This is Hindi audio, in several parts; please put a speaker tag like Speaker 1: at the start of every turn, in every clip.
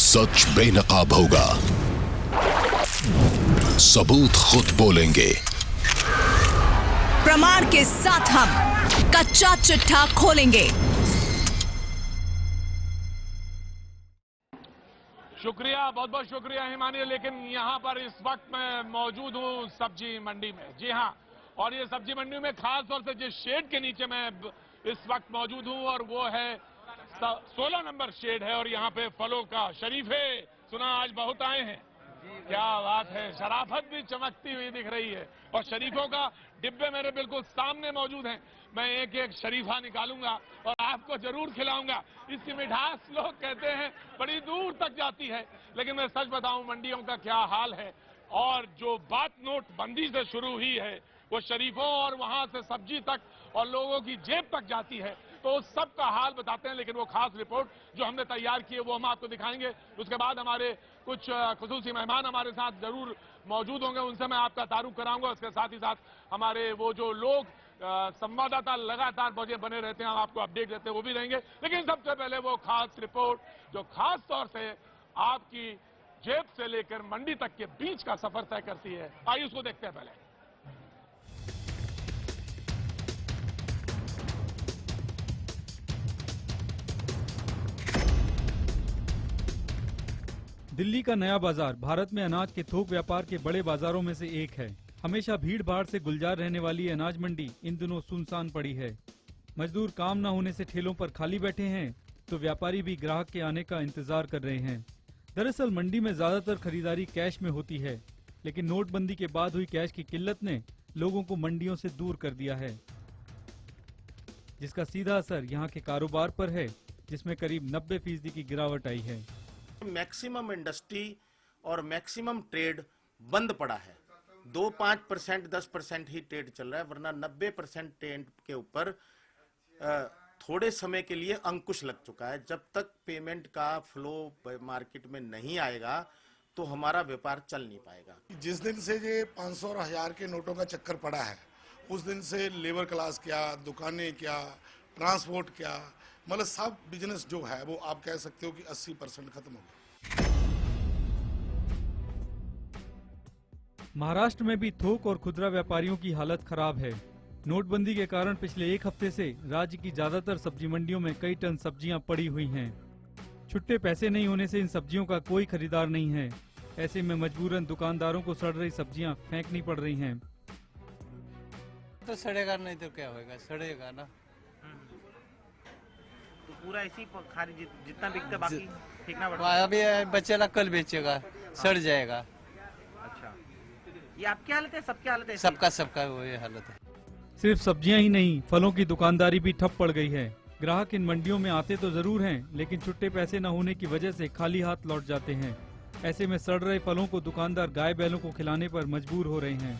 Speaker 1: सच बेनकाब होगा, सबूत खुद बोलेंगे।
Speaker 2: प्रमाण के साथ हम कच्चा चिट्ठा खोलेंगे।
Speaker 3: शुक्रिया, बहुत बहुत शुक्रिया हिमानी। लेकिन यहाँ पर इस वक्त मैं मौजूद हूँ सब्जी मंडी में। जी हाँ, और ये सब्जी मंडी में खास तौर से जिस शेड के नीचे मैं इस वक्त मौजूद हूँ और वो है 16 नंबर शेड है। और यहाँ पे फलों का शरीफे सुना आज बहुत आए हैं। क्या बात है, शराफत भी चमकती हुई दिख रही है। और शरीफों का डिब्बे मेरे बिल्कुल सामने मौजूद हैं। मैं एक एक शरीफा निकालूंगा और आपको जरूर खिलाऊंगा। इसकी मिठास लोग कहते हैं बड़ी दूर तक जाती है, लेकिन मैं सच बताऊं मंडियों का क्या हाल है। और जो बात नोटबंदी से शुरू हुई है वो शरीफों और वहां से सब्जी तक और लोगों की जेब तक जाती है, तो उस सब का हाल बताते हैं। लेकिन वो खास रिपोर्ट जो हमने तैयार की है वो हम आपको दिखाएंगे। उसके बाद हमारे कुछ खुसूसी मेहमान हमारे साथ जरूर मौजूद होंगे, उनसे मैं आपका तारुफ कराऊंगा। उसके साथ ही साथ हमारे वो जो लोग संवाददाता लगातार बने रहते हैं, हम आपको अपडेट देते हैं, वो भी रहेंगे। लेकिन सबसे पहले वो खास रिपोर्ट जो खास तौर से आपकी जेब से लेकर मंडी तक के बीच का सफर तय करती है। आइए उसको देखते हैं पहले।
Speaker 4: दिल्ली का नया बाजार भारत में अनाज के थोक व्यापार के बड़े बाजारों में से एक है। हमेशा भीड़ भाड़ से गुलजार रहने वाली अनाज मंडी इन दिनों सुनसान पड़ी है। मजदूर काम न होने से ठेलों पर खाली बैठे हैं, तो व्यापारी भी ग्राहक के आने का इंतजार कर रहे हैं। दरअसल मंडी में ज्यादातर खरीदारी कैश में होती है, लेकिन नोटबंदी के बाद हुई कैश की किल्लत ने लोगों को मंडियों से दूर कर दिया है, जिसका सीधा असर यहाँ के कारोबार पर है, जिसमें करीब 90% की गिरावट आई है।
Speaker 5: मैक्सिमम इंडस्ट्री और मैक्सिमम ट्रेड बंद पड़ा है। 2-5%, 10% ही ट्रेड चल रहा है, वरना 90% ट्रेड के ऊपर थोड़े समय के लिए अंकुश लग चुका है। जब तक पेमेंट का फ्लो मार्केट में नहीं आएगा तो हमारा व्यापार चल नहीं पाएगा।
Speaker 6: जिस दिन से ये 500 और 1000 के नोटों का चक्कर पड़ा है, उस दिन से लेबर क्लास क्या, दुकानें क्या, ट्रांसपोर्ट क्या, मतलब सब बिजनेस जो है वो आप कह सकते हो कि 80% खत्म हो गया।
Speaker 4: महाराष्ट्र में भी थोक और खुदरा व्यापारियों की हालत खराब है। नोटबंदी के कारण पिछले एक हफ्ते से राज्य की ज्यादातर सब्जी मंडियों में कई टन सब्जियां पड़ी हुई हैं। छुट्टे पैसे नहीं होने से इन सब्जियों का कोई खरीदार नहीं है। ऐसे में मजबूरन दुकानदारों को सड़ रही सब्जियां फेंकनी पड़ रही हैं।
Speaker 7: तो सड़ेगा नहीं तो क्या होगा, सड़ेगा ना।
Speaker 8: तो पूरा ऐसी खाली जितना बिकता बाकी फेंकना पड़ता।
Speaker 7: अभी बचेगा कल बेचेगा, सड़ जाएगा।
Speaker 8: अच्छा, ये आपकी हालत है, सबकी हालत है?
Speaker 7: सबका वही हालत है।
Speaker 4: सिर्फ सब्जियां ही नहीं, फलों की दुकानदारी भी ठप पड़ गई है। ग्राहक इन मंडियों में आते तो जरूर हैं, लेकिन छुट्टे पैसे न होने की वजह से खाली हाथ लौट जाते हैं। ऐसे में सड़ रहे फलों को दुकानदार गाय बैलों को खिलाने पर मजबूर हो रहे हैं।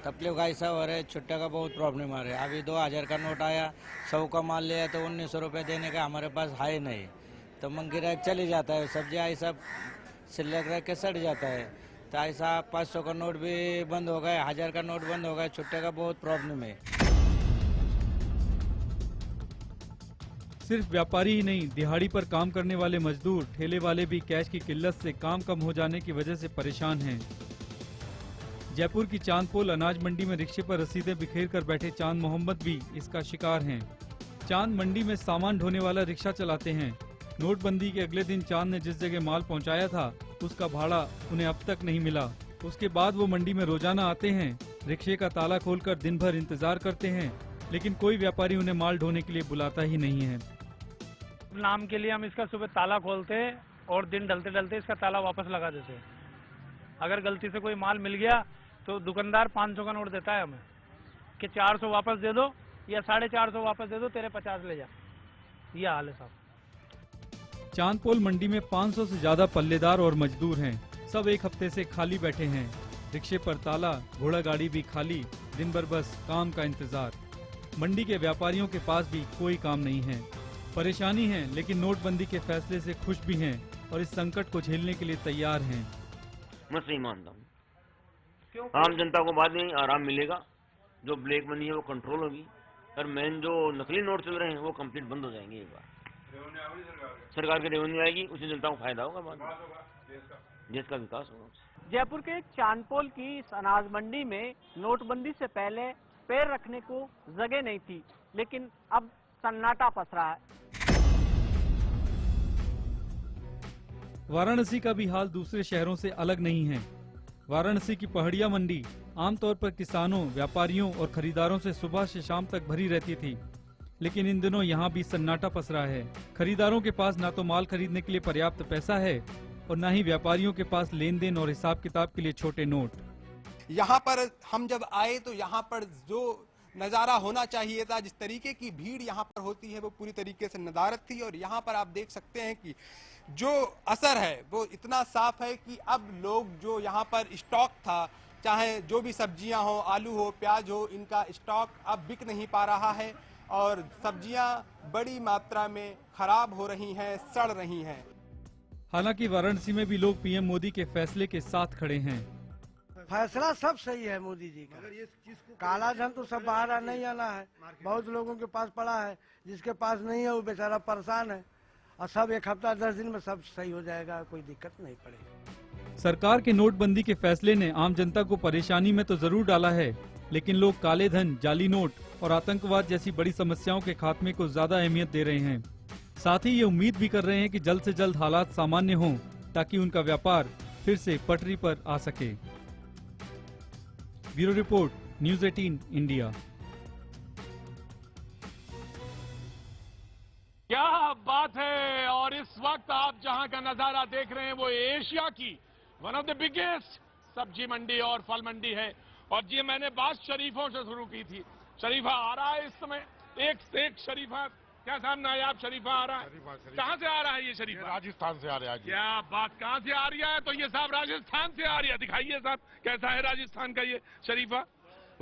Speaker 9: तकलीफ ऐसा हो रहा है, छुट्टे का बहुत प्रॉब्लम आ रहा है। अभी 2000 का नोट आया, 100 का माल लिया तो 1900 रुपये देने का हमारे पास है नहीं, तो मंगिरा चली जाता है। सब्जियाँ ऐसा सिलक रह के सड़ जाता है। तो ऐसा 500 का नोट भी बंद हो गया, 1000 का नोट बंद हो गया। छुट्टे का बहुत प्रॉब्लम है।
Speaker 4: सिर्फ व्यापारी ही नहीं, दिहाड़ी पर काम करने वाले मजदूर, ठेले वाले भी कैश की किल्लत से काम कम हो जाने की वजह से परेशान हैं। जयपुर की चांदपोल अनाज मंडी में रिक्शे पर रसीदें बिखेर कर बैठे चांद मोहम्मद भी इसका शिकार हैं। चांद मंडी में सामान ढोने वाला रिक्शा चलाते हैं। नोटबंदी के अगले दिन चांद ने जिस जगह माल पहुंचाया था उसका भाड़ा उन्हें अब तक नहीं मिला। उसके बाद वो मंडी में रोजाना आते हैं, रिक्शे का ताला खोलकर दिन भर इंतजार करते हैं, लेकिन कोई व्यापारी उन्हें माल ढोने के लिए बुलाता ही नहीं है।
Speaker 10: नाम के लिए हम इसका सुबह ताला खोलते और दिन ढलते ढलते इसका ताला वापस लगा देते। अगर गलती से कोई माल मिल गया तो दुकानदार 500 का नोट देता है हमें कि 400 वापस दे दो या 450 वापस दे दो, तेरे 50 ले जा। ये हाल है साहब।
Speaker 4: चांदपोल मंडी में 500 से ज्यादा पल्लेदार और मजदूर हैं। सब एक हफ्ते से खाली बैठे हैं। रिक्शे पर ताला, घोड़ा गाड़ी भी खाली, दिन भर बस काम का इंतजार। मंडी के व्यापारियों के पास भी कोई काम नहीं है। परेशानी है, लेकिन नोटबंदी के फैसले से खुश भी हैं और इस संकट को झेलने के लिए तैयार हैं।
Speaker 11: मैं सही मानता हूँ, आम जनता को बाद में आराम मिलेगा। जो ब्लैक मनी है वो कंट्रोल होगी और मेन जो नकली नोट चल रहे हैं वो कंप्लीट बंद हो जाएंगे एक बार। सरकार की रेवेन्यू आएगी, उससे जनता को फायदा होगा, बाद में देश का विकास होगा।
Speaker 8: जयपुर के चांदपोल की इस अनाज मंडी में नोटबंदी से पहले पैर रखने को जगह नहीं थी, लेकिन अब सन्नाटा पसरा है।
Speaker 4: वाराणसी का भी हाल दूसरे शहरों से अलग नहीं है। वाराणसी की पहाड़िया मंडी आमतौर पर किसानों, व्यापारियों और खरीदारों से सुबह से शाम तक भरी रहती थी, लेकिन इन दिनों यहाँ भी सन्नाटा पसरा है। खरीदारों के पास ना तो माल खरीदने के लिए पर्याप्त पैसा है और न ही व्यापारियों के पास लेन देन और हिसाब किताब के लिए छोटे नोट।
Speaker 12: यहाँ पर हम जब आए तो यहाँ पर जो नज़ारा होना चाहिए था, जिस तरीके की भीड़ यहाँ पर होती है वो पूरी तरीके से नदारत थी। और यहाँ पर आप देख सकते हैं कि जो असर है वो इतना साफ है कि अब लोग जो यहाँ पर स्टॉक था, चाहे जो भी सब्जियां हो, आलू हो, प्याज हो, इनका स्टॉक अब बिक नहीं पा रहा है और सब्जियां बड़ी मात्रा में खराब हो रही हैं, सड़ रही हैं।
Speaker 4: हालांकि वाराणसी में भी लोग पीएम मोदी के फैसले के साथ खड़े हैं।
Speaker 13: फैसला सब सही है मोदी जी का। काला धन तो सब बाहर नहीं आना है, बहुत लोगों के पास पड़ा है, जिसके पास नहीं है वो बेचारा परेशान है। और सब 1 हफ्ता 10 दिन में सब सही हो जाएगा, कोई दिक्कत नहीं पड़ेगी।
Speaker 4: सरकार के नोटबंदी के फैसले ने आम जनता को परेशानी में तो जरूर डाला है, लेकिन लोग काले धन, जाली नोट और आतंकवाद जैसी बड़ी समस्याओं के खात्मे को ज्यादा अहमियत दे रहे हैं। साथ ही ये उम्मीद भी कर रहे हैं कि जल्द से जल्द हालात सामान्य हों ताकि उनका व्यापार फिर से पटरी पर आ सके। Bureau report, news 18 India.
Speaker 3: क्या बात है। और इस वक्त आप जहां का नजारा देख रहे हैं वो एशिया की वन ऑफ द बिगेस्ट सब्जी मंडी और फल मंडी है। और जी मैंने बात शरीफों से शुरू की थी। शरीफा आ रहा है इस समय, एक से एक शरीफा। क्या साहब नायाब शरीफा आ रहा है? कहाँ से आ रहा है ये शरीफा?
Speaker 14: राजस्थान से आ रहा है।
Speaker 3: क्या बात, कहाँ से आ रहा है? तो ये साहब राजस्थान से आ रही है। दिखाइए साहब कैसा है राजस्थान का ये शरीफा।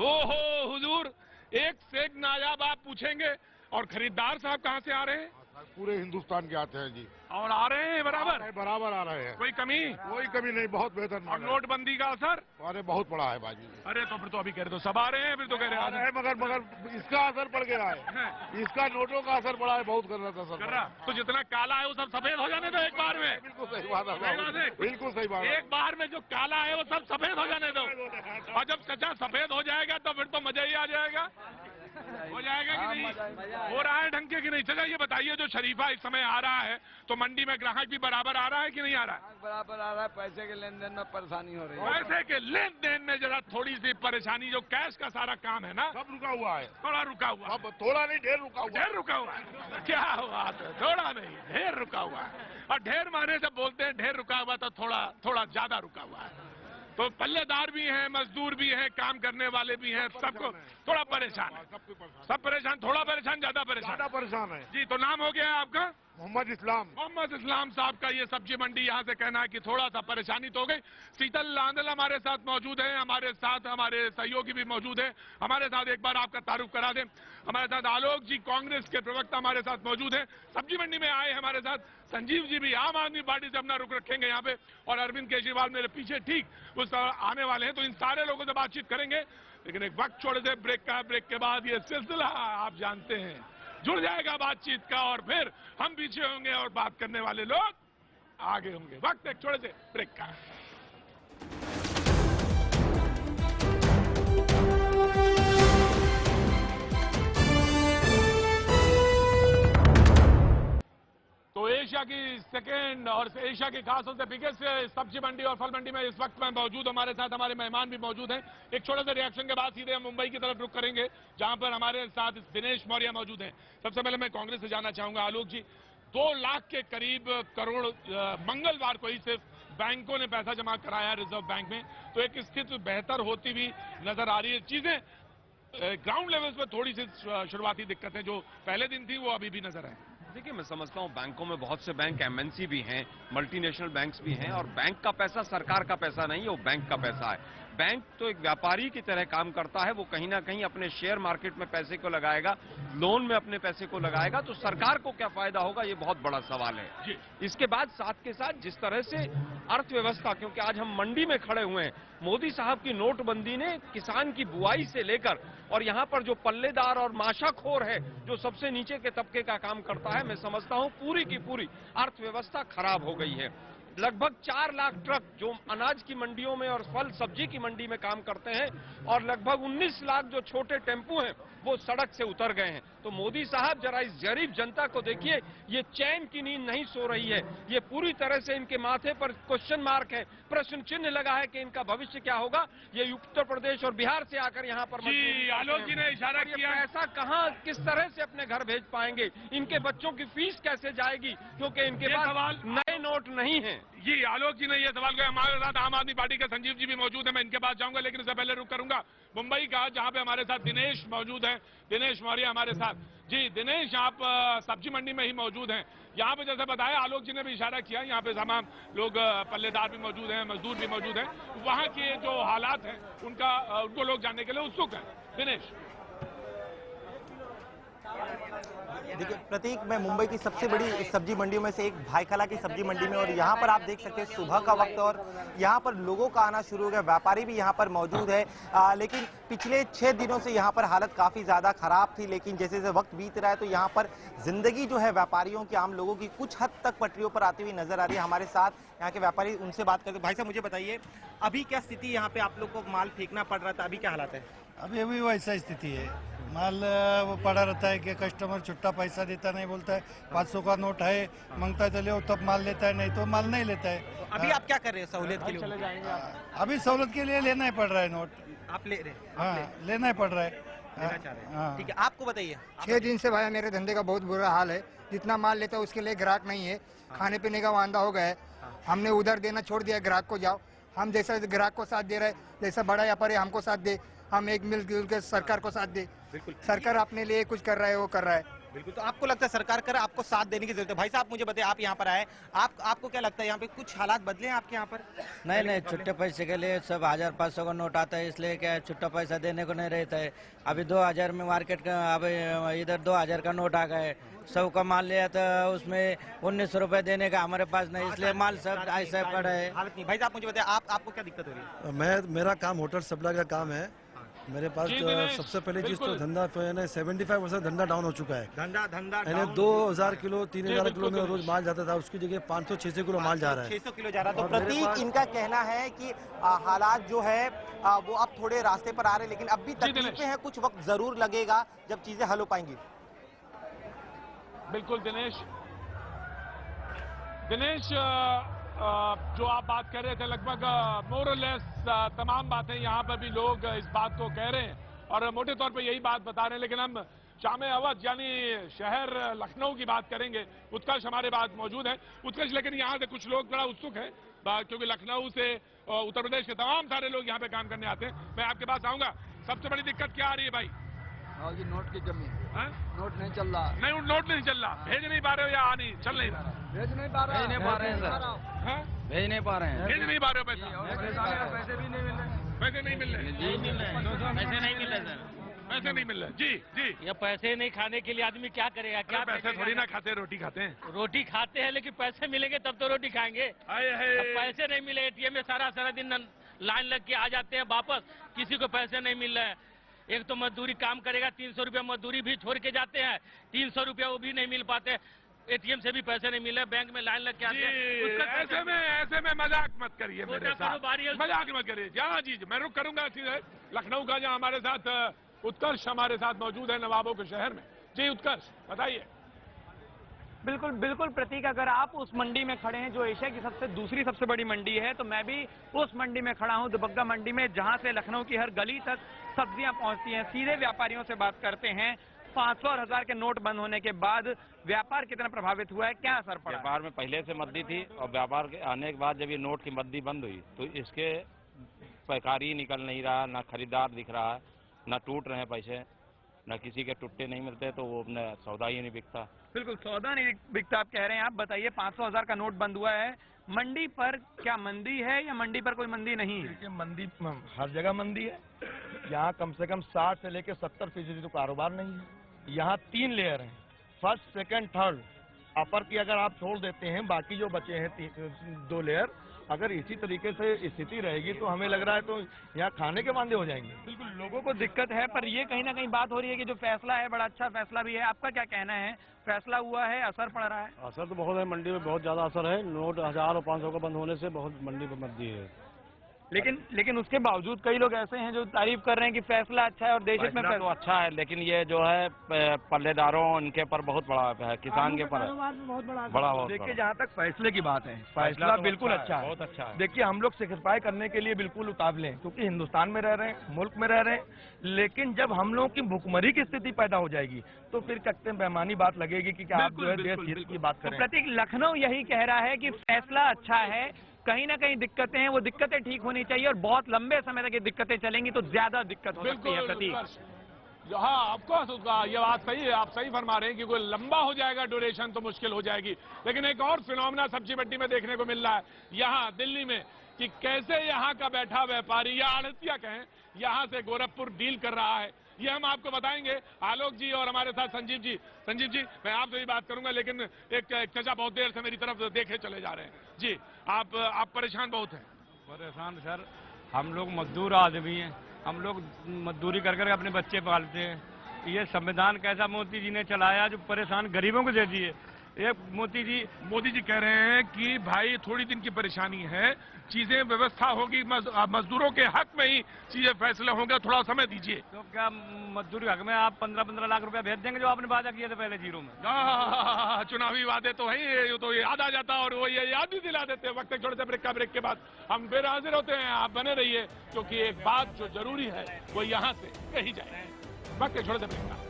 Speaker 3: ओहो हुजूर, एक से एक नायाब। आप पूछेंगे। और खरीदार साहब कहाँ से आ रहे हैं?
Speaker 14: पूरे हिंदुस्तान के आते हैं जी।
Speaker 3: और आ रहे हैं बराबर?
Speaker 14: बराबर आ रहे हैं।
Speaker 3: कोई कमी?
Speaker 14: कोई कमी नहीं, बहुत बेहतर।
Speaker 3: और नोटबंदी का असर?
Speaker 14: अरे बहुत पड़ा है बाजी।
Speaker 3: अरे तो फिर तो अभी कह रहे तो सब आ रहे हैं, फिर तो कह रहे हैं
Speaker 14: मगर इसका असर पड़ गया है। इसका नोटों का असर पड़ा है, बहुत कर रहा था सर।
Speaker 3: तो जितना काला है वो सब सफेद हो जाने दो एक बार में।
Speaker 14: बिल्कुल सही बात है, बिल्कुल सही बात है।
Speaker 3: एक बार में जो काला है वो सब सफेद हो जाने दो। और जब सचा सफेद हो जाएगा तो फिर तो मजा ही आ जाएगा। हो जाएगा कि नहीं? हो रहा है ढंग के कि नहीं? चलिए ये बताइए, जो शरीफा इस समय आ रहा है तो मंडी में ग्राहक भी बराबर आ रहा है कि नहीं आ रहा है?
Speaker 15: बराबर आ रहा है। पैसे के लेन देन में परेशानी हो रही है।
Speaker 3: पैसे के लेन देन में जरा थोड़ी सी परेशानी, जो कैश का सारा काम है ना,
Speaker 14: सब रुका हुआ है।
Speaker 3: थोड़ा रुका हुआ है।
Speaker 14: अब थोड़ा नहीं, ढेर रुका हुआ।
Speaker 3: ढेर रुका हुआ है। क्या बात है, थोड़ा नहीं ढेर रुका हुआ है। और ढेर माने जब बोलते हैं ढेर रुका हुआ तो थोड़ा ज्यादा रुका हुआ है। तो पल्लेदार भी हैं, मजदूर भी हैं, काम करने वाले भी हैं, सबको थोड़ा परेशान है। सब परेशान, थोड़ा परेशान, ज्यादा
Speaker 14: परेशान है
Speaker 3: जी। तो नाम हो गया है आपका?
Speaker 14: मोहम्मद इस्लाम।
Speaker 3: मोहम्मद इस्लाम साहब का ये सब्जी मंडी यहाँ से कहना है कि थोड़ा सा परेशानी तो हो गई। शीतल लांदल हमारे साथ मौजूद है, हमारे साथ हमारे सहयोगी भी मौजूद है। हमारे साथ एक बार आपका तारुफ करा दें। हमारे साथ आलोक जी, कांग्रेस के प्रवक्ता हमारे साथ मौजूद है। सब्जी मंडी में आए हमारे साथ संजीव जी भी आम आदमी पार्टी से अपना रुख रखेंगे यहाँ पे। और अरविंद केजरीवाल मेरे पीछे ठीक उस आने वाले हैं। तो इन सारे लोगों से बातचीत करेंगे, लेकिन एक वक्त छोड़े थे ब्रेक का। ब्रेक के बाद ये सिलसिला आप जानते हैं जुड़ जाएगा बातचीत का, और फिर हम पीछे होंगे और बात करने वाले लोग आगे होंगे। वक्त एक छोटे से ब्रेक का। तो एशिया की सेकेंड और एशिया की खास तौर से बिगेस्ट सब्जी मंडी और फल मंडी में इस वक्त मैं मौजूद, हमारे साथ हमारे मेहमान भी मौजूद हैं। एक छोटे से रिएक्शन के बाद सीधे हम मुंबई की तरफ रुख करेंगे, जहां पर हमारे साथ दिनेश मौर्य मौजूद हैं। सबसे पहले मैं कांग्रेस से जानना चाहूंगा, आलोक जी, 2 लाख के करीब करोड़ मंगलवार को ही सिर्फ बैंकों ने पैसा जमा कराया रिजर्व बैंक में, तो एक स्थिति बेहतर होती भी नजर आ रही है। चीजें ग्राउंड लेवल पर थोड़ी सी शुरुआती दिक्कतें जो पहले दिन थी वो अभी भी नजर आए।
Speaker 16: देखिए, मैं समझता हूँ बैंकों में बहुत से बैंक एमएनसी भी हैं, मल्टीनेशनल बैंक्स भी हैं, और बैंक का पैसा सरकार का पैसा नहीं है, वो बैंक का पैसा है। बैंक तो एक व्यापारी की तरह काम करता है, वो कहीं ना कहीं अपने शेयर मार्केट में पैसे को लगाएगा, लोन में अपने पैसे को लगाएगा, तो सरकार को क्या फायदा होगा, ये बहुत बड़ा सवाल है। इसके बाद साथ के साथ जिस तरह से अर्थव्यवस्था, क्योंकि आज हम मंडी में खड़े हुए हैं, मोदी साहब की नोटबंदी ने किसान की बुआई से लेकर और यहाँ पर जो पल्लेदार और माशाखोर है, जो सबसे नीचे के तबके का काम करता है, मैं समझता हूँ पूरी की पूरी अर्थव्यवस्था खराब हो गई है। लगभग 4 लाख ट्रक जो अनाज की मंडियों में और फल सब्जी की मंडी में काम करते हैं और लगभग 19 लाख जो छोटे टेम्पू हैं वो सड़क से उतर गए हैं। तो मोदी साहब जरा इस गरीब जनता को देखिए, ये चैन की नींद नहीं सो रही है, ये पूरी तरह से इनके माथे पर क्वेश्चन मार्क है, प्रश्न चिन्ह लगा है कि इनका भविष्य क्या होगा। ये उत्तर प्रदेश और बिहार से आकर यहाँ पर
Speaker 3: आलोक जी ने इशारा किया,
Speaker 16: ऐसा कहाँ किस तरह से अपने घर भेज पाएंगे, इनके बच्चों की फीस कैसे जाएगी, क्योंकि इनके पास नए नोट नहीं है।
Speaker 3: जी आलोक जी ने यह सवाल किया। हमारे साथ आम आदमी पार्टी के संजीव जी भी मौजूद है, मैं इनके पास जाऊंगा, लेकिन इससे पहले रुक करूंगा मुंबई का, जहां पे हमारे साथ दिनेश मौजूद हैं। दिनेश मौर्य हमारे साथ। जी दिनेश, आप सब्जी मंडी में ही मौजूद हैं। यहाँ पे जैसे बताया, आलोक जी ने भी इशारा किया, यहाँ पे तमाम लोग पल्लेदार भी मौजूद हैं, मजदूर भी मौजूद हैं। वहाँ के जो हालात हैं उनको लोग जानने के लिए उत्सुक हैं। दिनेश।
Speaker 17: देखिए प्रतीक, मैं मुंबई की सबसे बड़ी सब्जी मंडियों में से एक भाईखला की सब्जी मंडी में, और यहाँ पर आप देख सकते हैं सुबह का वक्त और यहाँ पर लोगों का आना शुरू हो गया, व्यापारी भी यहाँ पर मौजूद है। लेकिन पिछले 6 दिनों से यहाँ पर हालत काफी ज्यादा खराब थी, लेकिन जैसे जैसे वक्त बीत रहा है तो यहाँ पर जिंदगी जो है व्यापारियों की, आम लोगों की कुछ हद तक पटरियों पर आती हुई नजर आ रही है। हमारे साथ यहाँ के व्यापारी, उनसे बात करते। भाई साहब मुझे बताइए, अभी क्या स्थिति यहाँ पे, आप लोग को माल फेंकना पड़ रहा था, अभी क्या हालात है?
Speaker 18: अभी भी वैसा स्थिति है, माल वो पड़ा रहता है कि कस्टमर छुट्टा पैसा देता नहीं, बोलता है 500 का नोट है, मांगता है तो ले, तब माल लेता है, नहीं तो माल नहीं लेता है।
Speaker 17: तो अभी आप क्या कर रहे हैं सहूलियत के लिए?
Speaker 18: अभी सहूलियत के लिए लेना ही पड़ रहा है नोट।
Speaker 17: आप ले रहे हैं?
Speaker 18: हाँ, लेना ही पड़ रहा है।
Speaker 17: लेना चाह रहे हैं, ठीक है। आपको बताइए।
Speaker 19: 6 दिन से भाई मेरे धंधे का बहुत बुरा हाल है, जितना माल लेता है उसके लिए ग्राहक नहीं है, खाने पीने का वांदा हो गया है। हमने उधर देना छोड़ दिया, ग्राहक को जाओ, हम जैसा ग्राहक को साथ दे रहे, जैसा बड़ा व्यापारी हमको साथ दे, हम एक मिलजुल के सरकार को साथ दे।
Speaker 17: बिल्कुल,
Speaker 19: सरकार अपने लिए कुछ कर रहा है, वो कर रहा है।
Speaker 17: बिल्कुल, तो आपको लगता है सरकार कर, आपको साथ देने की जरूरत है? भाई साहब मुझे बताइए, आप यहाँ पर आए, आपको क्या लगता है यहाँ पे कुछ हालात बदले हैं आपके यहाँ पर?
Speaker 9: नहीं, छुट्टे पैसे के लिए सब 1000-500 का नोट आता है, इसलिए क्या छुट्टा पैसा देने को नहीं रहता है। अभी 2000 में मार्केट का, अब इधर 2000 का नोट आ गए, 100 का माल लिया तो उसमें 1900 रुपए देने का हमारे पास नहीं, इसलिए माल सब ऐसा पड़ा है।
Speaker 17: हालत नहीं। भाई साहब मुझे बताइए, आपको क्या दिक्कत हो रही है?
Speaker 20: मेरा काम होटल सप्लाई का काम है। मेरे पास सबसे पहले चीज तो धंधा 75% धंधा डाउन हो चुका है।
Speaker 17: धंधा
Speaker 20: 2000 किलो 3000 किलो में रोज माल जाता था, उसकी जगह 500-600 किलो माल जा रहा है।
Speaker 17: 600 किलो जा रहा है। तो प्रतीक, इनका कहना है कि हालात जो है वो अब थोड़े रास्ते पर आ रहे हैं, लेकिन अब भी तकलीफें हैं, कुछ वक्त जरूर लगेगा जब चीजें हल हो पाएंगी।
Speaker 3: बिल्कुल दिनेश, जो आप बात कर रहे थे, लगभग मोरलेस तमाम बातें यहाँ पर भी लोग इस बात को कह रहे हैं और मोटे तौर पे यही बात बता रहे हैं। लेकिन हम जामे अवध यानी शहर लखनऊ की बात करेंगे। उत्कर्ष हमारे पास मौजूद है। उत्कर्ष, लेकिन यहाँ से कुछ लोग बड़ा उत्सुक हैं, क्योंकि लखनऊ से उत्तर प्रदेश के तमाम सारे लोग यहाँ पे काम करने आते हैं। मैं आपके पास आऊंगा। सबसे बड़ी दिक्कत क्या आ रही है भाई?
Speaker 15: हाँ जी, नोट की कमी है। नोट नहीं चल रहा।
Speaker 3: नहीं, नोट नहीं चल रहा। भेज नहीं पा रहे हो या चल नहीं रहा?
Speaker 15: भेज नहीं पा रहे हैं सर। भेज नहीं पा रहे हैं।
Speaker 3: भेज नहीं पा रहे हो पैसा?
Speaker 15: पैसे भी नहीं मिल रहे।
Speaker 3: पैसे नहीं मिल रहे?
Speaker 10: पैसे नहीं मिल रहे सर।
Speaker 3: पैसे नहीं मिल रहे। जी
Speaker 10: ये पैसे नहीं खाने के लिए आदमी क्या करेगा? क्या
Speaker 3: पैसे थोड़ी ना खाते, रोटी खाते हैं।
Speaker 10: रोटी खाते हैं, लेकिन पैसे मिलेंगे तब तो रोटी खाएंगे। पैसे नहीं मिले, एटीएम में सारा दिन लाइन लग के आ जाते हैं वापस, किसी को पैसे नहीं मिल रहे हैं। एक तो मजदूरी काम करेगा, 300 रुपया मजदूरी भी छोड़ के जाते हैं, 300 रुपया वो भी नहीं मिल पाते। एटीएम से भी पैसे नहीं मिले, बैंक में लाइन लग के आते हैं।
Speaker 3: ऐसे में मजाक मत करिए मेरे साथ, मजाक मत करिए। जहाँ जी मैं रुक करूंगा लखनऊ का, जहाँ हमारे साथ उत्कर्ष हमारे साथ मौजूद है, नवाबों के शहर में। जी उत्कर्ष, बताइए।
Speaker 8: बिल्कुल प्रतीक, अगर आप उस मंडी में खड़े हैं जो एशिया की दूसरी सबसे बड़ी मंडी है, तो मैं भी उस मंडी में खड़ा हूं, दुबग्गा मंडी में, जहां से लखनऊ की हर गली तक सब्जियां पहुंचती हैं। सीधे व्यापारियों से बात करते हैं। 500 और 1000 के नोट बंद होने के बाद व्यापार कितना प्रभावित हुआ है, क्या असर पड़ा?
Speaker 11: व्यापार में पहले से मद्दी थी और व्यापार के आने के बाद जब ये नोट की मद्दी बंद हुई तो इसके पैकारी निकल नहीं रहा, ना खरीदार दिख रहा है, ना टूट रहे हैं पैसे, न किसी के टुट्टे नहीं मिलते, तो वो अपने सौदा ही नहीं बिकता।
Speaker 8: बिल्कुल, सौदा नहीं बिकता आप कह रहे हैं। आप बताइए, 500 1000 का नोट बंद हुआ है, मंडी पर क्या मंदी है या मंडी पर कोई मंदी नहीं है?
Speaker 21: देखिए मंदी हर जगह मंदी है। यहाँ कम से कम 60 से लेकर 70% तो कारोबार नहीं है। यहाँ 3 लेयर हैं, फर्स्ट, सेकंड, थर्ड। अपर की अगर आप छोड़ देते हैं, बाकी जो बचे हैं 2 लेयर, अगर इसी तरीके से स्थिति रहेगी तो हमें लग रहा है तो यहाँ खाने के मांदे हो जाएंगे।
Speaker 8: बिल्कुल लोगों को दिक्कत है, पर ये कहीं ना कहीं बात हो रही है कि जो फैसला है बड़ा अच्छा फैसला भी है। आपका क्या कहना है? फैसला हुआ है, असर पड़ रहा है?
Speaker 21: असर तो बहुत है, मंडी में बहुत ज्यादा असर है। नोट 1000 और 500 का बंद होने से बहुत मंडी पर मंदी है।
Speaker 8: लेकिन उसके बावजूद कई लोग ऐसे हैं जो तारीफ कर रहे हैं कि फैसला अच्छा है और देश हित में
Speaker 11: फैसला तो अच्छा है, लेकिन ये जो है पल्लेदारों उनके पर बहुत बड़ा है, किसान के पर बड़ा।
Speaker 21: देखिए जहाँ तक फैसले की बात है, फैसला बिल्कुल अच्छा है,
Speaker 11: बहुत अच्छा है।
Speaker 21: देखिए हम लोग सेक्रीफाई करने के लिए बिल्कुल उतावले हैं, क्योंकि हिंदुस्तान में रह रहे हैं, मुल्क में रह रहे हैं। लेकिन जब हम लोगों की भुखमरी की स्थिति पैदा हो जाएगी तो फिर कहते बेमानी बात लगेगी कि आप जो है देश हित की बात करें।
Speaker 8: प्रतीक, लखनऊ यही कह रहा है कि फैसला अच्छा है, कहीं ना कहीं दिक्कतें हैं, वो दिक्कतें ठीक होनी चाहिए और बहुत लंबे समय तक ये दिक्कतें चलेंगी तो ज्यादा दिक्कत हो सकती है। प्रतीक,
Speaker 3: हाँ ऑफकोर्स उसका ये बात सही है, आप सही फरमा रहे हैं कि कोई लंबा हो जाएगा ड्यूरेशन तो मुश्किल हो जाएगी। लेकिन एक और फिनोमेना सब्जी मंडी में देखने को मिल रहा है यहाँ दिल्ली में, कि कैसे यहाँ का बैठा व्यापारी या आड़तिया कहें, यहाँ से गोरखपुर डील कर रहा है। ये हम आपको बताएंगे। आलोक जी और हमारे साथ संजीव जी। संजीव जी, मैं आपसे भी बात करूंगा, लेकिन एक चचा बहुत देर से मेरी तरफ देखे चले जा रहे हैं। जी, आप परेशान बहुत हैं।
Speaker 10: परेशान सर, हम लोग मजदूर आदमी हैं, हम लोग मजदूरी कर अपने बच्चे पालते हैं। ये संविधान कैसा मोदी जी ने चलाया जो परेशान गरीबों को दे दिए। ये मोदी जी कह रहे हैं कि भाई थोड़ी दिन की परेशानी है, चीजें व्यवस्था होगी, मजदूरों के हक में ही चीजें फैसले होंगे, थोड़ा समय दीजिए। तो क्या मजदूर के हक में आप 15-15 लाख रुपया भेज देंगे जो आपने वादा किए थे पहले जीरो में?
Speaker 3: चुनावी वादे तो है, तो याद आ जाता और वो ये याद भी दिला देते हैं। वक्त छोड़ते ब्रेक के बाद हम फिर हाजिर होते हैं। आप बने रहिए, क्योंकि एक बात जो जरूरी है वो यहाँ से कही जाए। वक्त छोड़ते ब्रेक का।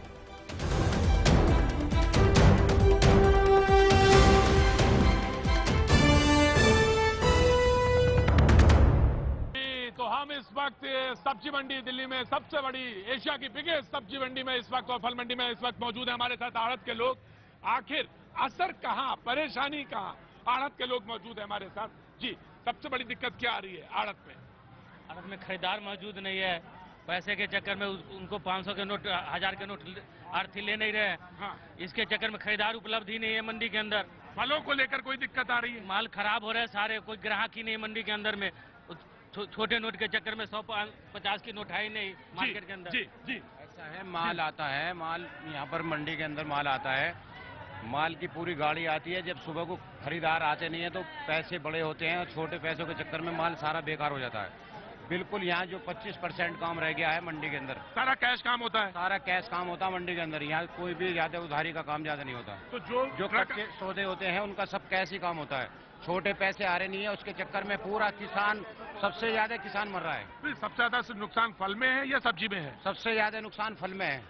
Speaker 3: तो हम इस वक्त सब्जी मंडी दिल्ली में सबसे बड़ी, एशिया की बिगेस्ट सब्जी मंडी में इस वक्त और फल मंडी में इस वक्त मौजूद है। हमारे साथ आड़त के लोग। आखिर असर कहाँ, परेशानी कहाँ, आड़त के लोग मौजूद है हमारे साथ। जी, सबसे बड़ी दिक्कत क्या आ रही है आड़त में?
Speaker 22: आड़त में खरीदार मौजूद नहीं है, पैसे के चक्कर में उनको 500 के नोट, 1000 के नोट आरती ले नहीं रहे।
Speaker 3: हाँ।
Speaker 22: इसके चक्कर में खरीदार उपलब्ध ही नहीं है मंडी के अंदर।
Speaker 3: फलों को लेकर कोई दिक्कत आ रही है?
Speaker 22: माल खराब हो रहे हैं सारे, कोई ग्राहक ही नहीं मंडी के अंदर में। छोटे नोट के चक्कर में 150 की नोट है ही नहीं मार्केट के अंदर।
Speaker 3: जी जी,
Speaker 16: ऐसा है, माल आता है, माल यहाँ पर मंडी के अंदर माल आता है, माल की पूरी गाड़ी आती है। जब सुबह को खरीदार आते नहीं है तो पैसे बड़े होते हैं और छोटे पैसों के चक्कर में माल सारा बेकार हो जाता है। बिल्कुल यहाँ जो 25% काम रह गया है मंडी के अंदर,
Speaker 3: सारा कैश काम होता है।
Speaker 16: सारा कैश काम होता है मंडी के अंदर। यहाँ कोई भी ज्यादा उधारी का काम ज्यादा नहीं होता।
Speaker 3: तो जो
Speaker 16: कच्चे सौदे होते हैं उनका सब कैश ही काम होता है। छोटे पैसे आ रहे नहीं है, उसके चक्कर में पूरा किसान, सबसे ज्यादा किसान मर रहा है।
Speaker 3: सबसे ज्यादा नुकसान फल में है या सब्जी में है?
Speaker 16: सबसे ज्यादा नुकसान फल में है।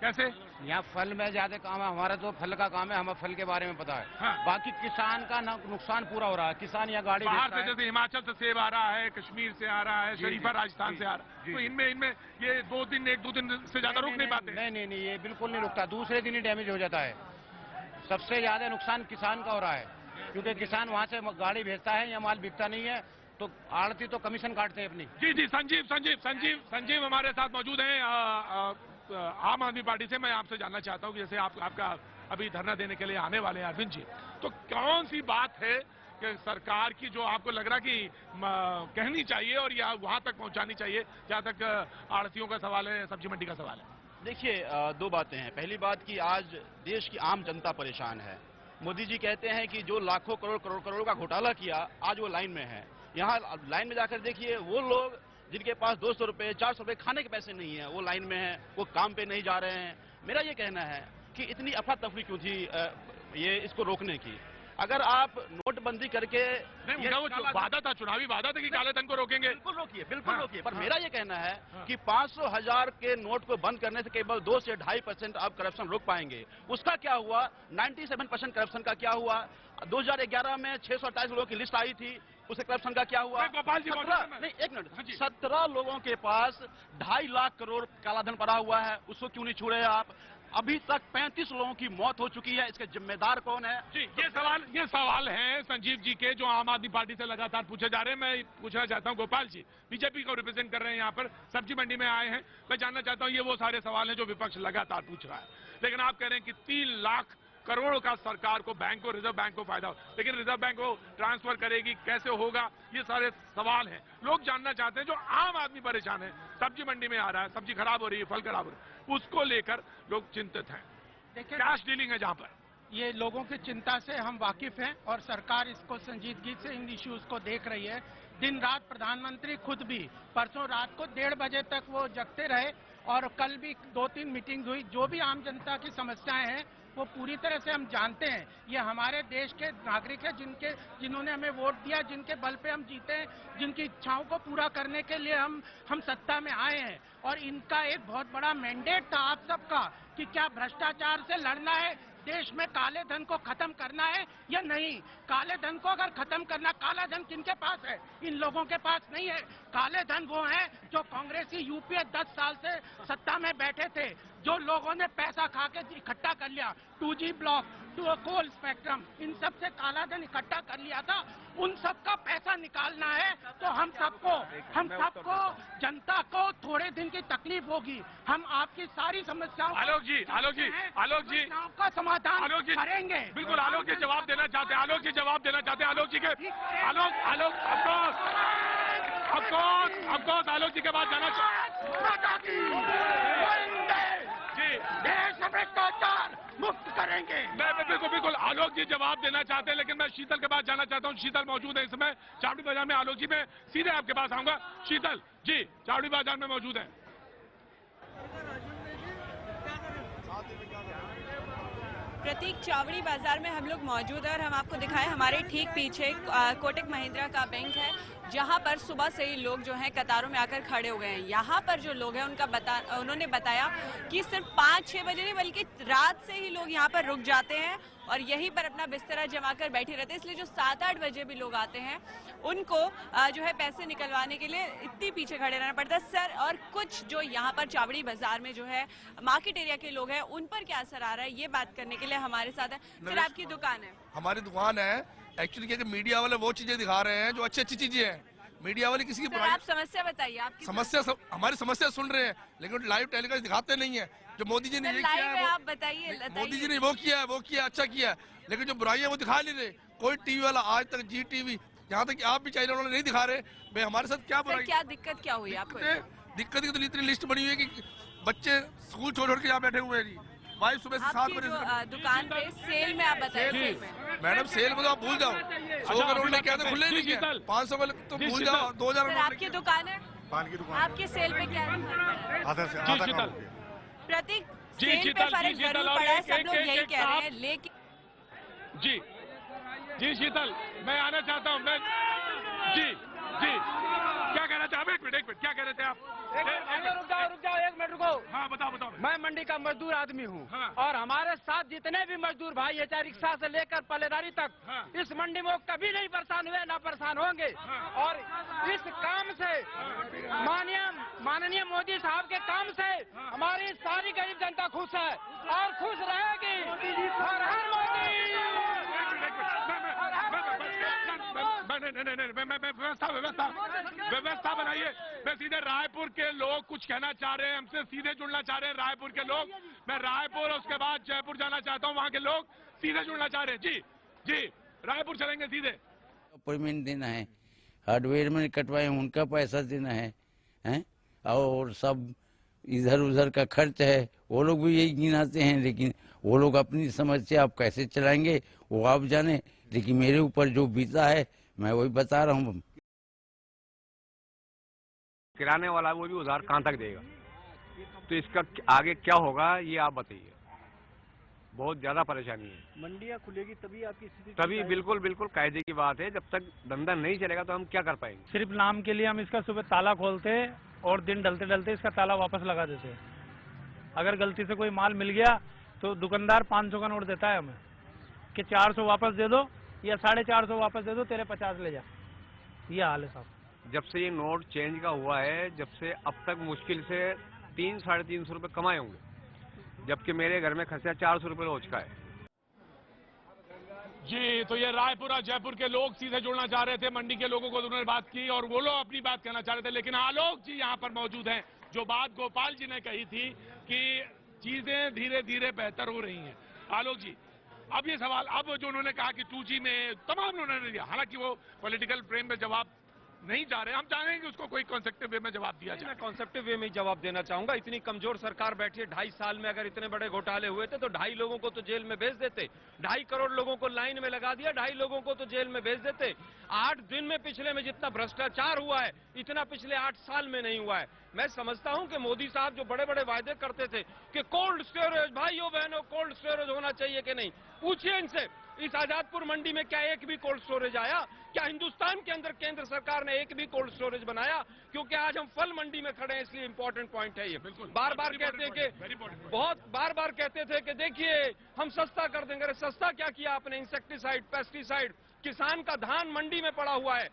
Speaker 3: कैसे?
Speaker 16: यहाँ फल में ज्यादा काम है, हमारा तो फल का काम है, हमें फल के बारे में पता है। हाँ। बाकी किसान का नुकसान पूरा हो रहा है। किसान यहाँ गाड़ी
Speaker 3: बाहर से, जैसे हिमाचल से सेब आ रहा है, कश्मीर से आ रहा है, शरीफा राजस्थान से आ रहा है, तो इनमें ये 1-2 दिन से ज्यादा रुक नहीं पाते?
Speaker 16: नहीं, ये बिल्कुल नहीं रुकता, दूसरे दिन ही डैमेज हो जाता है। सबसे ज्यादा नुकसान किसान का हो रहा है, क्योंकि किसान वहाँ से गाड़ी भेजता है, या माल बिकता नहीं है तो आड़ती तो कमीशन काटते हैं अपनी।
Speaker 3: जी, संजीव हमारे साथ मौजूद हैं आम आदमी पार्टी से। मैं आपसे जानना चाहता हूँ कि जैसे आपका अभी धरना देने के लिए आने वाले हैं अरविंद जी, तो कौन सी बात है कि सरकार की जो आपको लग रहा कि कहनी चाहिए और या वहां तक पहुंचानी चाहिए, जहां तक आड़तियों का सवाल है, सब्जी मंडी का सवाल है?
Speaker 23: देखिए, 2 बातें हैं। पहली बात कि आज देश की आम जनता परेशान है। मोदी जी कहते हैं कि जो लाखों करोड़ का घोटाला किया, आज वो लाइन में है। यहाँ लाइन में जाकर देखिए, वो लोग जिनके पास 200 रुपए 400 रुपए खाने के पैसे नहीं है, वो लाइन में है, वो काम पे नहीं जा रहे हैं। मेरा ये कहना है कि इतनी अफरा तफरी क्यों थी ये इसको रोकने की? अगर आप नोटबंदी करके,
Speaker 3: नहीं, वो वादा था, चुनावी वादा था कि काले धन को रोकेंगे।
Speaker 23: बिल्कुल रोकिए, पर मेरा ये कहना है कि 500,000 के नोट को बंद करने से केवल 2 से 2.5% आप करप्शन रोक पाएंगे। उसका क्या हुआ? 97% करप्शन का क्या हुआ? 2011 में 628 लोगों की लिस्ट आई थी, उससे करप्शन का क्या हुआ?
Speaker 3: गोपाल जी,
Speaker 23: 17 लोगों के पास 2.5 लाख करोड़ काला धन पड़ा हुआ है, उसको क्यों नहीं छुड़े आप? अभी तक 35 लोगों की मौत हो चुकी है, इसके जिम्मेदार कौन है?
Speaker 3: जी, ये सवाल हैं संजीव जी के, जो आम आदमी पार्टी से लगातार पूछे जा रहे हैं। मैं पूछना चाहता हूं, गोपाल जी बीजेपी को रिप्रेजेंट कर रहे हैं, यहाँ पर सब्जी मंडी में आए हैं। मैं जानना चाहता हूं, ये वो सारे सवाल हैं जो विपक्ष लगातार पूछ रहा है, लेकिन आप कह रहे हैं कि 3 लाख करोड़ का सरकार को, बैंक को, रिजर्व बैंक को फायदा हो, लेकिन रिजर्व बैंक को ट्रांसफर करेगी, कैसे होगा? ये सारे सवाल हैं। लोग जानना चाहते हैं, जो आम आदमी परेशान है, सब्जी मंडी में आ रहा है, सब्जी खराब हो रही है, फल खराब हो रहा है, उसको लेकर लोग चिंतित हैं। कैश डीलिंग है जहां पर,
Speaker 1: ये लोगों की चिंता से हम वाकिफ हैं और सरकार इसको संजीदगी से इन इश्यूज को देख रही है। दिन रात प्रधानमंत्री खुद भी परसों रात को 1:30 बजे तक वो जगते रहे और कल भी 2-3 मीटिंग हुई। जो भी आम जनता की समस्याएं हैं वो पूरी तरह से हम जानते हैं। ये हमारे देश के नागरिक हैं जिन्होंने हमें वोट दिया, जिनके बल पे हम जीते हैं, जिनकी इच्छाओं को पूरा करने के लिए हम सत्ता में आए हैं। और इनका एक बहुत बड़ा मैंडेट था आप सबका कि क्या भ्रष्टाचार से लड़ना है, देश में काले धन को खत्म करना है या नहीं। काले धन को अगर खत्म करना, काला धन किनके पास है? इन लोगों के पास नहीं है। काले धन वो हैं जो कांग्रेसी यूपीए 10 साल से सत्ता में बैठे थे, जो लोगों ने पैसा खा के इकट्ठा कर लिया, 2G ब्लॉक, कोल स्पेक्ट्रम, इन सब से काला धन इकट्ठा कर लिया था। उन सब का पैसा निकालना है तो हम सबको जनता को थोड़े दिन की तकलीफ होगी। हम आपकी सारी समस्याओं
Speaker 3: आलोक जी
Speaker 1: का समाधान करेंगे।
Speaker 3: बिल्कुल आलोक जी जवाब देना चाहते हैं, आलोक जी जवाब देना चाहते हैं। आलोक जी के आलोक ऑफकोर्स आलोक जी के बाद जाना
Speaker 1: देश में भ्रष्टाचार मुक्त करेंगे।
Speaker 3: बिल्कुल आलोक जी जवाब देना चाहते हैं, लेकिन मैं शीतल के पास जाना चाहता हूं। शीतल मौजूद है इस समय चावड़ी बाजार में। आलोक जी मैं सीधे आपके पास आऊंगा। शीतल जी चावड़ी बाजार में मौजूद है।
Speaker 2: प्रतीक, चावड़ी बाजार में हम लोग मौजूद हैं और हम आपको दिखाएं हमारे ठीक पीछे कोटक महिंद्रा का बैंक है, जहां पर सुबह से ही लोग जो हैं कतारों में आकर खड़े हो गए हैं। यहाँ पर जो लोग हैं उन्होंने बताया कि सिर्फ 5-6 बजे नहीं बल्कि रात से ही लोग यहाँ पर रुक जाते हैं और यहीं पर अपना बिस्तरा जमा कर बैठे रहते हैं। इसलिए जो 7-8 बजे भी लोग आते हैं उनको जो है पैसे निकलवाने के लिए इतनी पीछे खड़े रहना पड़ता है। सर, और कुछ जो यहाँ पर चावड़ी बाजार में जो है मार्केट एरिया के लोग हैं उन पर क्या असर आ रहा है, ये बात करने के लिए हमारे साथ है। सर, आपकी दुकान है?
Speaker 14: हमारी दुकान है। एक्चुअली क्या मीडिया वाले वो चीजें दिखा रहे हैं जो अच्छी चीजें हैं। मीडिया वाले किसी की
Speaker 2: आप समस्या बताइए, आपकी
Speaker 14: समस्या हमारी समस्या सुन रहे हैं, लेकिन लाइव टेलीकास्ट दिखाते नहीं है। जो मोदी जी ने ये किया है,
Speaker 2: आप बताइए।
Speaker 14: मोदी जी ने वो किया अच्छा किया, लेकिन जो बुराइयां वो दिखा नहीं रहे। कोई टीवी वाला आज तक, जी टीवी, यहाँ तक कि आप भी चैनल वाले नहीं दिखा रहे भाई हमारे साथ क्या बुराई,
Speaker 2: क्या दिक्कत क्या हुई आपको?
Speaker 14: दिक्कत की तो इतनी लिस्ट बनी हुई है कि बच्चे स्कूल छोड़ के यहाँ बैठे हुए हैं। भाई सुबह से 7 बजे
Speaker 2: दुकान पे सेल में आप बताइए।
Speaker 14: मैडम सेल में तो आप भूल जाओ, 100 करोड़ ने क्या था, खुले नहीं किया, 500 में तो भूल जाओ, 2000।
Speaker 2: आपकी दुकान है?
Speaker 14: पान की दुकान।
Speaker 2: आपकी सेल पे क्या है? प्रतीक,
Speaker 3: जी
Speaker 2: सेल पे फर्क जरूर पड़ा है, सब लोग यही कह रहे हैं, लेकिन
Speaker 3: जी शीतल मैं आना चाहता हूँ। मैं जी क्या कहना चाहते? एक मिनट क्या कह रहे थे आप?
Speaker 1: रुक जाओ 1 मिनट रुको।
Speaker 3: हाँ बताओ।
Speaker 1: मैं मंडी का मजदूर आदमी हूँ और हमारे साथ जितने भी मजदूर भाई है, चाहे रिक्शा से लेकर पल्लेदारी तक, इस मंडी में वो कभी नहीं परेशान हुए, ना परेशान होंगे। और इस काम से माननीय मोदी साहब के काम से हमारी सारी गरीब जनता खुश है और खुश रहेगी। व्यवस्था बनाइए। मैं सीधे रायपुर के लोग कुछ कहना चाह रहे हैं, हमसे सीधे जुड़ना चाह रहे हैं रायपुर के लोग। मैं रायपुर और उसके बाद जयपुर जाना चाहता हूँ, वहाँ के लोग सीधे जुड़ना चाह रहे हैं। जी रायपुर चलेंगे सीधे।
Speaker 9: अपॉइंटमेंट देना है, हार्डवेयर में कटवाए उनका पैसा देना है और सब इधर उधर का खर्च है, वो लोग भी यही गिनाते हैं। लेकिन वो लोग अपनी समझ से आप कैसे चलाएंगे वो आप जाने, लेकिन मेरे ऊपर जो बीता है मैं वही बता रहा हूँ।
Speaker 16: किराने वाला वो भी उधार कहाँ तक देगा, तो इसका आगे क्या होगा ये आप बताइए। बहुत ज्यादा परेशानी है।
Speaker 10: मंडियाँ खुलेगी तभी आपकी स्थिति,
Speaker 16: तभी बिल्कुल कायदे की बात है। जब तक धंधा नहीं चलेगा तो हम क्या कर पाएंगे।
Speaker 10: सिर्फ नाम के लिए हम इसका सुबह ताला खोलते और दिन डलते डलते इसका ताला वापस लगा देते। अगर गलती से कोई माल मिल गया तो दुकानदार 500 का नोट देता है हमें कि 400 वापस दे दो या 450 वापस दे दो, तेरे 50 ले जा। ये हाल है साहब।
Speaker 16: जब से ये नोट चेंज का हुआ है, जब से अब तक मुश्किल से 300-350 रुपए कमाए होंगे। जबकि मेरे घर में खसिया 400 रुपये रोज का है।
Speaker 3: जी, तो ये रायपुरा जयपुर के लोग सीधे जुड़ना चाह रहे थे, मंडी के लोगों को उन्होंने बात की और वो लोग अपनी बात कहना चाह रहे थे, लेकिन आलोक जी यहाँ पर मौजूद हैं। जो बात गोपाल जी ने कही थी कि चीजें धीरे धीरे बेहतर हो रही हैं, आलोक जी अब ये सवाल, अब जो उन्होंने कहा कि 2G में तमाम उन्होंने दिया, हालांकि वो पॉलिटिकल फ्रेम में जवाब नहीं जा रहे, हम चाहेंगे कि उसको कोई कॉन्सेप्टिव वे में जवाब दिया जाए।
Speaker 16: मैं कॉन्सेप्टिव वे में जवाब देना चाहूंगा। इतनी कमजोर सरकार बैठी है, 2.5 साल में अगर इतने बड़े घोटाले हुए थे तो 2.5 लोगों को तो जेल में भेज देते, 2.5 करोड़ लोगों को लाइन में लगा दिया, 2.5 लोगों को तो जेल में भेज देते। 8 दिन में पिछले में जितना भ्रष्टाचार हुआ है इतना पिछले 8 साल में नहीं हुआ है। मैं समझता हूं कि मोदी साहब जो बड़े बड़े वायदे करते थे कि कोल्ड स्टोरेज, भाइयों बहनों कोल्ड स्टोरेज होना चाहिए कि नहीं, पूछिए इनसे, इस आजादपुर मंडी में क्या एक भी कोल्ड स्टोरेज आया? क्या हिंदुस्तान के अंदर केंद्र सरकार ने एक भी कोल्ड स्टोरेज बनाया? क्योंकि आज हम फल मंडी में खड़े हैं, इसलिए इंपॉर्टेंट पॉइंट है ये। बार बार कहते हैं कि बार बार कहते थे कि देखिए हम सस्ता कर देंगे। अरे सस्ता क्या किया आपने? इंसेक्टिसाइड, पेस्टिसाइड, किसान का धान मंडी में पड़ा हुआ है,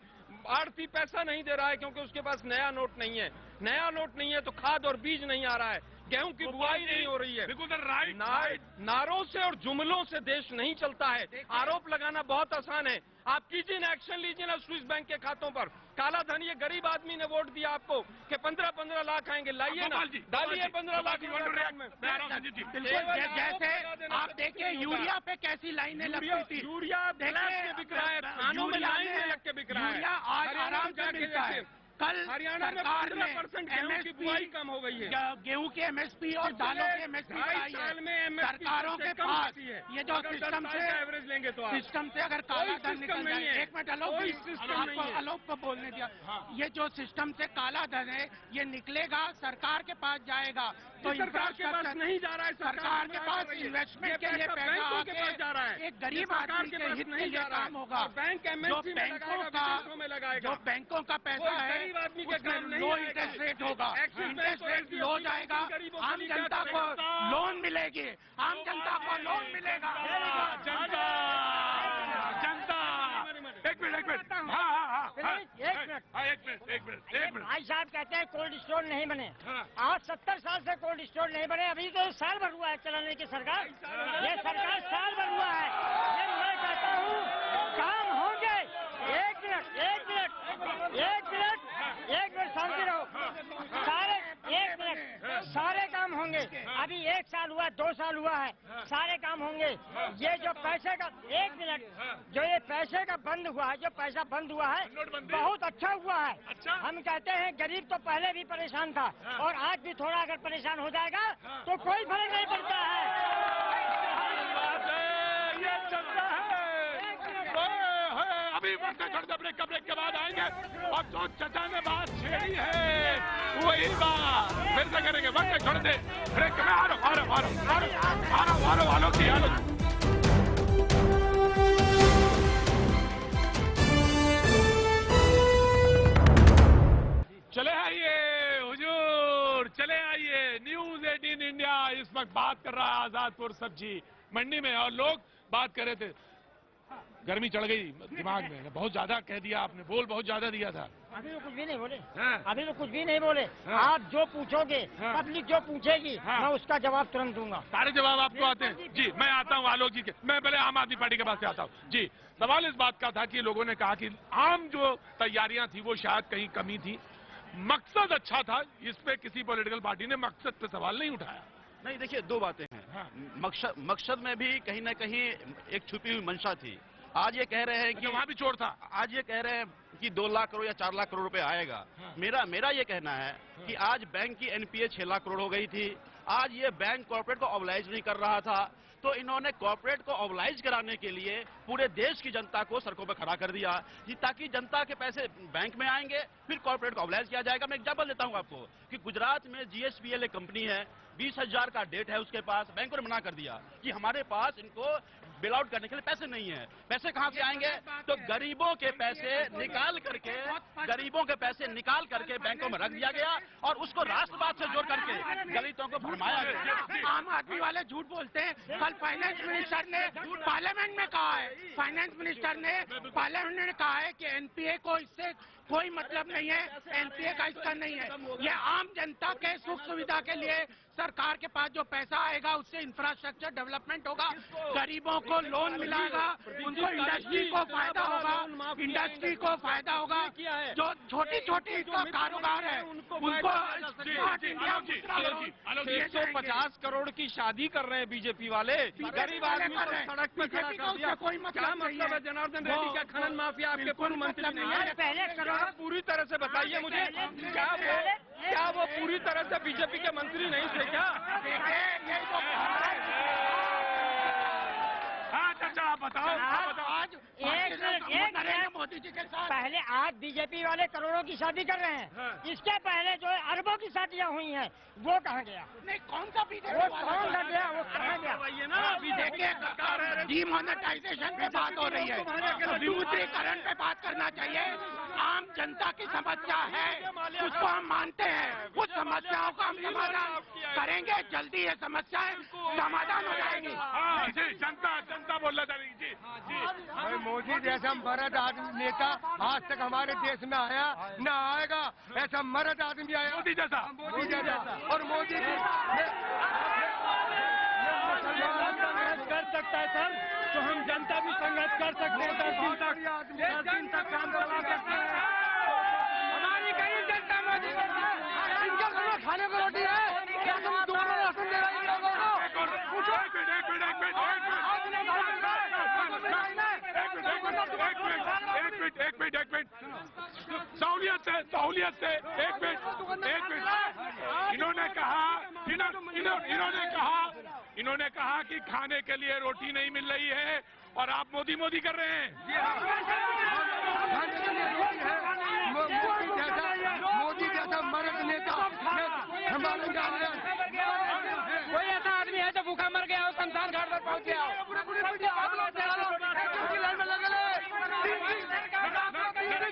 Speaker 16: आड़ती पैसा नहीं दे रहा है क्योंकि उसके पास नया नोट नहीं है। नया नोट नहीं है तो खाद और बीज नहीं आ रहा है, गेहूं की बुआई नहीं हो रही है। नारों से और जुमलों से देश नहीं चलता है। आरोप लगाना बहुत आसान है। आप कीजिए ना, एक्शन लीजिए ना स्विस बैंक के खातों पर। काला धन, ये गरीब आदमी ने वोट दिया आपको कि 15-15 लाख आएंगे, लाइए ना, डालिए 15 लाख में।
Speaker 1: जैसे आप देखिए यूरिया पे कैसी लाइनें लगती थी,
Speaker 16: यूरिया ब्लैक में बिक रहा है, थानों में लाइन में लग के बिक रहा है।
Speaker 1: यूरिया आज आराम से मिलता है। कल
Speaker 16: हरियाणा में 15% गेहूं की बुआई कम हो गई है।
Speaker 1: गेहूं की MSP और दालों की MSP
Speaker 16: साल में
Speaker 1: सरकारों के पास ये जो सिस्टम से
Speaker 16: एवरेज लेंगे तो
Speaker 1: सिस्टम से अगर काला धन निकल जाए, एक मिनट आलोक को बोलने दिया, ये जो सिस्टम से काला धन है ये निकलेगा, सरकार के पास जाएगा, तो
Speaker 16: सरकार के पास नहीं जा रहा है,
Speaker 1: सरकार के पास इन्वेस्टमेंट के लिए पैसा आके
Speaker 16: जा रहा है,
Speaker 1: एक गरीब आदमी के हित में ये काम होगा।
Speaker 16: बैंक
Speaker 1: जो बैंकों का पैसा है उसमें लो इंटरेस्ट रेट होगा, इंटरेस्ट रेट लो जाएगा, आम जनता को लोन मिलेगी, आम जनता को लोन मिलेगा।
Speaker 3: जनता एक मिनट
Speaker 5: भाई साहब कहते हैं कोल्ड स्टोर नहीं बने। आज 70 साल से कोल्ड स्टोर नहीं बने, अभी तो साल भर हुआ है चलाने की सरकार। ये सरकार साल भर हुआ है। ये मैं कहता हूँ काम होंगे। एक मिनट शांति रहो। सारे काम होंगे। अभी 1 साल हुआ, 2 साल हुआ है, सारे काम होंगे। ये जो पैसे का, एक मिनट, जो ये पैसे का बंद हुआ है, जो पैसा बंद हुआ है बहुत अच्छा हुआ है। हम कहते हैं गरीब तो पहले भी परेशान था और आज भी थोड़ा अगर परेशान हो जाएगा तो कोई फर्क नहीं पड़ता है।
Speaker 3: अभी ब्रेक के बाद आएंगे और जो चचा ने बात छेड़ी है वही बात फिर से करेंगे। वक्त छोड़ दे, ब्रेक में आ रहा चले आइए हुजूर, चले आइए। न्यूज 18 इंडिया इस वक्त बात कर रहा है आजादपुर सब्जी मंडी में, और लोग बात कर रहे थे गर्मी चढ़ गई दिमाग में, बहुत ज्यादा कह दिया आपने, बोल बहुत ज्यादा दिया था।
Speaker 5: अभी तो कुछ भी नहीं बोले। अभी तो कुछ भी नहीं बोले। आप जो पूछोगे, पब्लिक जो पूछेगी, मैं उसका जवाब तुरंत दूंगा।
Speaker 3: सारे जवाब आपको आते हैं? जी, मैं आता हूँ आलोक जी के, मैं पहले आम आदमी पार्टी के पास से आता हूँ। जी, सवाल इस बात का था कि लोगों ने कहा कि आम जो तैयारियां थी वो शायद कहीं कमी थी, मकसद अच्छा था, इस पे किसी पॉलिटिकल पार्टी ने मकसद पे सवाल नहीं उठाया।
Speaker 23: नहीं, देखिए 2 बातें हैं। मकसद में भी कहीं ना कहीं एक छुपी हुई मंशा थी। आज ये कह रहे हैं कि
Speaker 3: वहां भी चोर था।
Speaker 23: आज ये कह रहे हैं कि 2 लाख करोड़ या 4 लाख करोड़ रुपए आएगा। मेरा ये कहना है कि आज बैंक की NPA 6 लाख करोड़ हो गई थी। आज ये बैंक कॉर्पोरेट को ऑबलाइज नहीं कर रहा था, तो इन्होंने कॉर्पोरेट को ऑबलाइज कराने के लिए पूरे देश की जनता को सड़कों पर खड़ा कर दिया, ताकि जनता के पैसे बैंक में आएंगे, फिर कॉर्पोरेट को ऑबलाइज किया जाएगा। मैं एग्जाम्पल देता हूं आपको कि गुजरात में GSPL एक कंपनी है, 20,000 का डेट है उसके पास, बैंकों ने मना कर दिया कि हमारे पास इनको बिल आउट करने के लिए पैसे नहीं है। पैसे कहां से आएंगे? तो गरीबों के पैसे निकाल करके बैंकों में रख दिया गया और उसको राष्ट्रवाद से जोड़ करके दलितों को भरमाया गया।
Speaker 1: आम आदमी वाले झूठ बोलते हैं। कल फाइनेंस मिनिस्टर ने पार्लियामेंट में कहा है, फाइनेंस मिनिस्टर ने पार्लियामेंट में कहा है कि NPA को इससे कोई मतलब नहीं है, एनपीए का इसका नहीं है। ये आम जनता के सुख सुविधा के लिए सरकार के पास जो पैसा आएगा उससे इंफ्रास्ट्रक्चर डेवलपमेंट होगा, गरीबों को लोन मिलेगा, उनको इंडस्ट्री को फायदा होगा, इंडस्ट्री को फायदा होगा, जो छोटी छोटी कारोबार है उनको
Speaker 16: 150 करोड़ की शादी कर रहे हैं बीजेपी वाले, गरीब आदमी को सड़क पर खड़ा कर दिया। क्या मतलब है जनार्दन रेड्डी? क्या खनन माफिया आपके पूर्व मंत्री नहीं है?
Speaker 5: पहले
Speaker 16: पूरी तरह से बताइए मुझे, क्या वो पूरी तरह से बीजेपी के मंत्री नहीं थे क्या?
Speaker 3: हाँ चाचा आप बताओ।
Speaker 5: आज एक नरेंद्र मोदी जी के साथ पहले आज बीजेपी वाले करोड़ों की शादी कर रहे हैं, इसके पहले जो अरबों की शादियां हुई हैं वो कहाँ गया?
Speaker 1: नहीं, कौन सा बीजेपी
Speaker 5: वो कौन लग गया? वो कहाँ गया?
Speaker 1: देखिए, डीमोनेटाइजेशन पे बात हो रही है, विमुद्रीकरण पे बात करना चाहिए। आम जनता की समस्या है, उसको हम मानते हैं, उस समस्याओं का हम समाधान करेंगे, जल्दी ये समस्याएं समाधान हो जाएंगी।
Speaker 3: जी जनता बोलना चाहेगी। जी
Speaker 21: मोदी जैसा मर्द आदमी नेता आज तक हमारे देश में आया न आएगा, ऐसा मर्द आदमी आया
Speaker 3: मोदी जैसा।
Speaker 21: और मोदी कर सकता है सर, तो हम जनता भी संघर्ष कर सकते हैं। 10 दिन तक काम करवा सकते हैं।
Speaker 5: हमारी गरीब जनता मोदी इनका खाना खाने को रोटी है, क्या तुम दोनों राशन दे रहे हैं लोगों को?
Speaker 3: एक मिनट सहूलियत से एक मिनट। इन्होंने कहा कि खाने के लिए रोटी नहीं मिल रही है और आप मोदी कर रहे हैं।
Speaker 21: मोदी जैसा मर्द नेता हमारे गाँव में
Speaker 5: कोई ऐसा आदमी है जो भूखा मर गया हो, शमशान घाट पर पहुंच गया हो? लाइन में लगे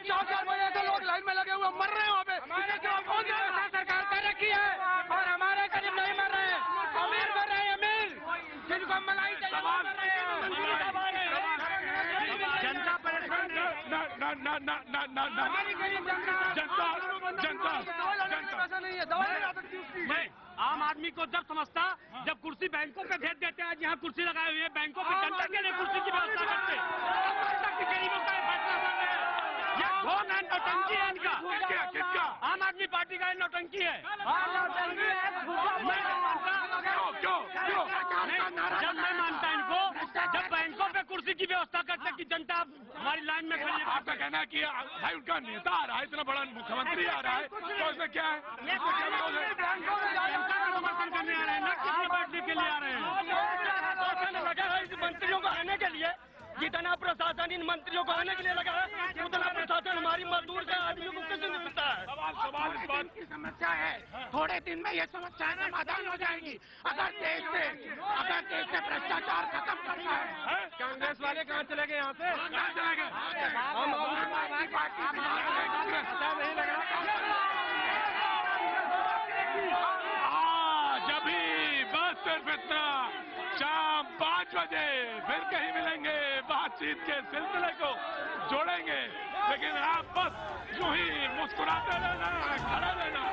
Speaker 5: 4 बजे से लोग लाइन में लगे हुए मर रहे हैं वहाँ पे। सरकार कर रखी है और हमारे गरीब नहीं मर रहे हैं, अमीर मर रहे हैं, अमीर जिनको मलाई चाहिए। जनता परेशान
Speaker 22: मैं आम आदमी को जब समझता जब कुर्सी बैंकों पे भेज देते हैं, यहाँ कुर्सी लगाए हुए हैं बैंकों पे, जनता के लिए कुर्सी की व्यवस्था करते हैं, गरीबों का फैसला कर रहे हैं। ये घोर नौटंकी है इनका।
Speaker 3: किसका?
Speaker 22: आम आदमी पार्टी का नौटंकी है। जब मैं मानता इनको, जब बैंकों पे कुर्सी की व्यवस्था करते कि जनता हमारी लाइन में खड़ी है।
Speaker 3: आपका कहना है कि भाई उनका नेता आ रहा है, इतना बड़ा मुख्यमंत्री आ रहा है, तो इसमें क्या है?
Speaker 22: समर्थन करने आ रहे हैं, न किसी बैठने के लिए आ रहे हैं। लगा है इस मंत्रियों को आने के लिए, जितना प्रशासन इन मंत्रियों को आने के लिए लगा है, उतना प्रशासन हमारी मजदूर के आदमी को किसी नहीं मिलता है।
Speaker 1: सवाल इस बात की समस्या है, थोड़े दिन में ये समस्या समाधान हो जाएगी अगर देश से भ्रष्टाचार खत्म करना है।
Speaker 21: कांग्रेस वाले कहाँ चले गए यहाँ से?
Speaker 3: कहाँ चले गए? जब ही बस सिर्फ इतना, शाम 5 बजे फिर कहीं मिलेंगे, बातचीत के सिलसिले को जोड़ेंगे, लेकिन आप बस यूं ही मुस्कुराते रहना, खड़ा रहना।